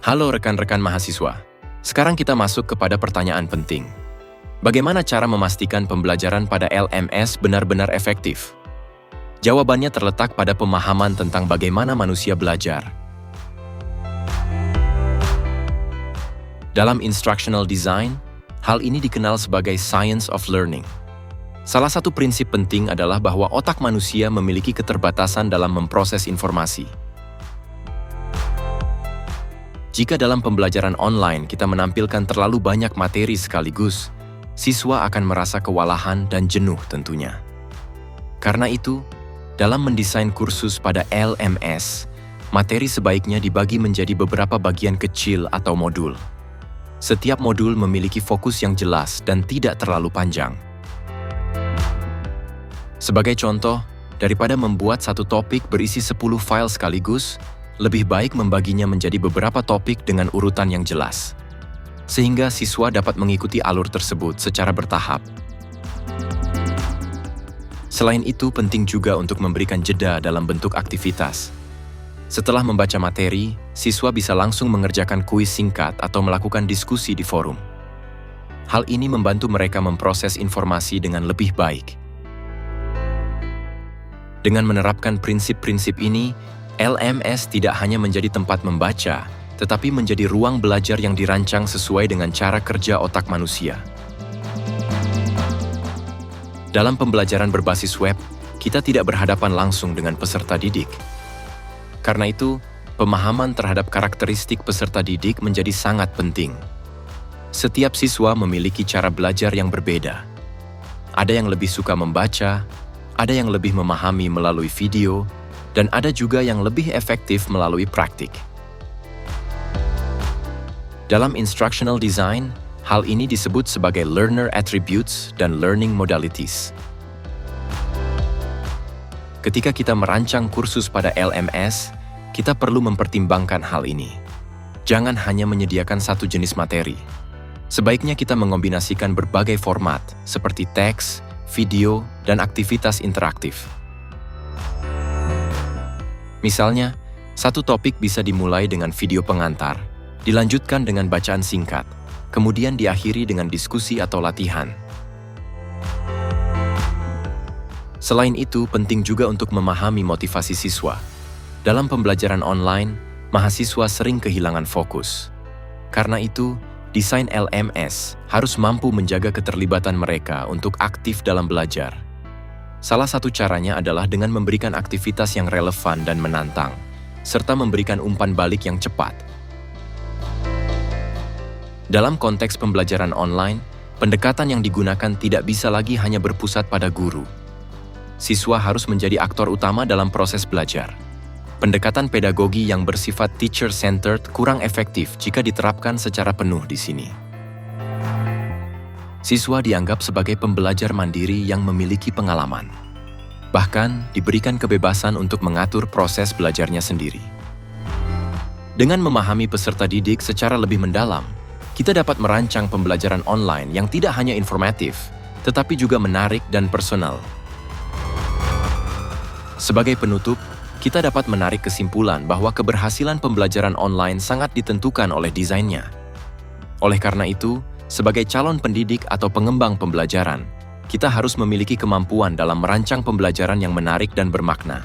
Halo rekan-rekan mahasiswa. Sekarang kita masuk kepada pertanyaan penting. Bagaimana cara memastikan pembelajaran pada LMS benar-benar efektif? Jawabannya terletak pada pemahaman tentang bagaimana manusia belajar. Dalam instructional design, hal ini dikenal sebagai science of learning. Salah satu prinsip penting adalah bahwa otak manusia memiliki keterbatasan dalam memproses informasi. Jika dalam pembelajaran online kita menampilkan terlalu banyak materi sekaligus, siswa akan merasa kewalahan dan jenuh tentunya. Karena itu, dalam mendesain kursus pada LMS, materi sebaiknya dibagi menjadi beberapa bagian kecil atau modul. Setiap modul memiliki fokus yang jelas dan tidak terlalu panjang. Sebagai contoh, daripada membuat satu topik berisi 10 file sekaligus, lebih baik membaginya menjadi beberapa topik dengan urutan yang jelas, sehingga siswa dapat mengikuti alur tersebut secara bertahap. Selain itu, penting juga untuk memberikan jeda dalam bentuk aktivitas. Setelah membaca materi, siswa bisa langsung mengerjakan kuis singkat atau melakukan diskusi di forum. Hal ini membantu mereka memproses informasi dengan lebih baik. Dengan menerapkan prinsip-prinsip ini, LMS tidak hanya menjadi tempat membaca, tetapi menjadi ruang belajar yang dirancang sesuai dengan cara kerja otak manusia. Dalam pembelajaran berbasis web, kita tidak berhadapan langsung dengan peserta didik. Karena itu, pemahaman terhadap karakteristik peserta didik menjadi sangat penting. Setiap siswa memiliki cara belajar yang berbeda. Ada yang lebih suka membaca, ada yang lebih memahami melalui video, dan ada juga yang lebih efektif melalui praktik. Dalam instructional design, hal ini disebut sebagai learner attributes dan learning modalities. Ketika kita merancang kursus pada LMS, kita perlu mempertimbangkan hal ini. Jangan hanya menyediakan satu jenis materi. Sebaiknya kita mengombinasikan berbagai format, seperti teks, video, dan aktivitas interaktif. Misalnya, satu topik bisa dimulai dengan video pengantar, dilanjutkan dengan bacaan singkat, kemudian diakhiri dengan diskusi atau latihan. Selain itu, penting juga untuk memahami motivasi siswa. Dalam pembelajaran online, mahasiswa sering kehilangan fokus. Karena itu, desain LMS harus mampu menjaga keterlibatan mereka untuk aktif dalam belajar. Salah satu caranya adalah dengan memberikan aktivitas yang relevan dan menantang, serta memberikan umpan balik yang cepat. Dalam konteks pembelajaran online, pendekatan yang digunakan tidak bisa lagi hanya berpusat pada guru. Siswa harus menjadi aktor utama dalam proses belajar. Pendekatan pedagogi yang bersifat teacher-centered kurang efektif jika diterapkan secara penuh di sini. Siswa dianggap sebagai pembelajar mandiri yang memiliki pengalaman. Bahkan, diberikan kebebasan untuk mengatur proses belajarnya sendiri. Dengan memahami peserta didik secara lebih mendalam, kita dapat merancang pembelajaran online yang tidak hanya informatif, tetapi juga menarik dan personal. Sebagai penutup, kita dapat menarik kesimpulan bahwa keberhasilan pembelajaran online sangat ditentukan oleh desainnya. Oleh karena itu, sebagai calon pendidik atau pengembang pembelajaran, kita harus memiliki kemampuan dalam merancang pembelajaran yang menarik dan bermakna.